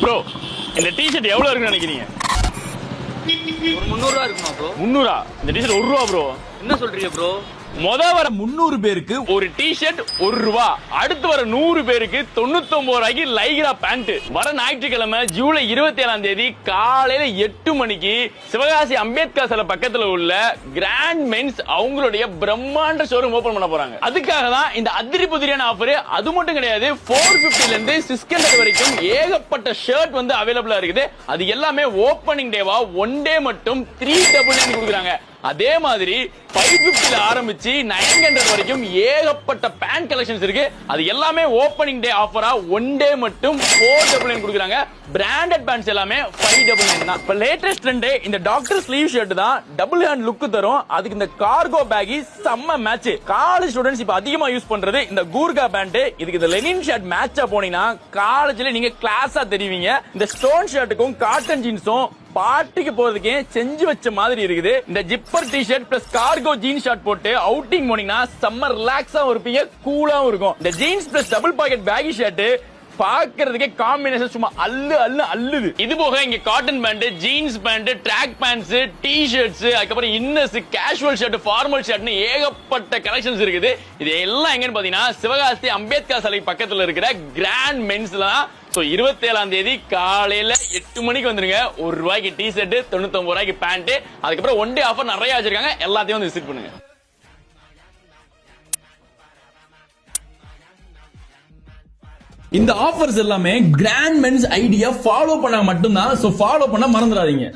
Bro இந்த T shirt எவ்வளவு இருக்குன்னு நினைக்கிறீங்க? ஒரு 300 ரூபா இருக்குமா ப்ரோ? 300? இந்த டிஷர்ட் 1 ரூபா ப்ரோ. என்ன சொல்றீங்க ப்ரோ? வர 300 பேருக்கு ஒரு டிஷர்ட் 1 ரூபா, அடுத்து வர 100 பேருக்கு 99 ரூபாய்க்கு லைக்ரா பேண்ட். வர ஞாயிற்றுக்கிழமை ஜூலை 27ஆம் தேதி காலையில 8 மணிக்கு சிவகாசி அம்பேத்கர் சிலை பக்கத்துல உள்ள கிராண்ட் மென்ஸ் அவங்களுடைய பிரம்மாண்ட ஷோரூம் ஓபன் பண்ண போறாங்க. அதுக்காக தான் இந்த அதிரி புதிரியான ஆஃபர். அது மட்டும் கிடையாது, 450 ல இருந்து 600 வரைக்கும் ஏகப்பட்ட ஷர்ட் வந்து அவைலபிளா இருக்குது. அது எல்லாமே ஓபனிங் டேவா 1 டே மட்டும் 399 கொடுக்குறாங்க. அதே மாதிரி 550 ல ஆரம்பிச்சு 900 வரைக்கும் ஏகப்பட்ட பேண்ட் கலெக்ஷன்ஸ் இருக்கு. அது எல்லாமே ஓபனிங் டே ஆஃபரா 1 டே மட்டும் 499 கொடுக்குறாங்க. பிராண்டட் பேண்ட்ஸ் எல்லாமே 599 தான். இப்ப லேட்டஸ்ட் ட்ரெண்ட் இந்த டாக்டர் ஸ்லீவ் ஷர்ட் தான். டபுள் ஹேண்ட் லுக் தரும். அதுக்கு இந்த கார்கோ பேக் செம்ம மேட்ச். காலேஜ் ஸ்டூடண்ட்ஸ் இப்ப அதிகமா யூஸ் பண்றது இந்த கூர்கா பேண்ட். இதுக்கு இந்த லெனின் ஷர்ட் மேட்சா போனீங்கன்னா காலேஜ்ல நீங்க கிளாஸா தெரிவிங்க. இந்த ஸ்டோன் ஷர்ட்டுக்கும் காட்டன் ஜீன்ஸும் பார்ட்டிக்கு போறதுக்கே செஞ்சு வச்ச மாதிரி இருக்குது. இந்த zipper T-shirt plus cargo jeans shirt போட்டு அவுட்டிங் போனீங்கன்னா செம்ம ரிலாக்ஸா இருப்பீங்க, கூலாவும் இருக்கும். இந்த jeans plus double pocket baggy shirt பாக்குறதுக்கே காம்பினேஷன் சும்மா அல்லுது. இது போக இங்க cotton pant, jeans pant, track pants, T-shirts, அதுக்கப்புறம் இன்னர்ஸ், கேஷுவல் ஷர்ட், ஃபார்மல் ஷர்ட்னு ஏகப்பட்ட கலெக்ஷன்ஸ் இருக்குது. இது எல்லாம் எங்கன்னு பாத்தீங்கன்னா சிவகாசி அம்பேத்கர் சிலை பக்கத்துல இருக்கிற கிராண்ட் மென்ஸ்ல. 27ஆம் தேதி காலையில 8 மணிக்கு வந்துருங்க. 1 ரூபாய்க்கு டி-ஷர்ட், 99 ரூபாய்க்கு பேண்ட். அதுக்கப்புறம் 1 டே ஆஃபர் நிறைய வச்சிருக்காங்க. எல்லாத்தையும் வந்து விசிட் பண்ணுங்க. இந்த ஆஃபர்ஸ் எல்லாமே கிராண்ட் மென்ஸ் ஐடியா ஃபாலோ பண்ணா மட்டும்தான். ஃபாலோ பண்ண மறந்துடாதீங்க.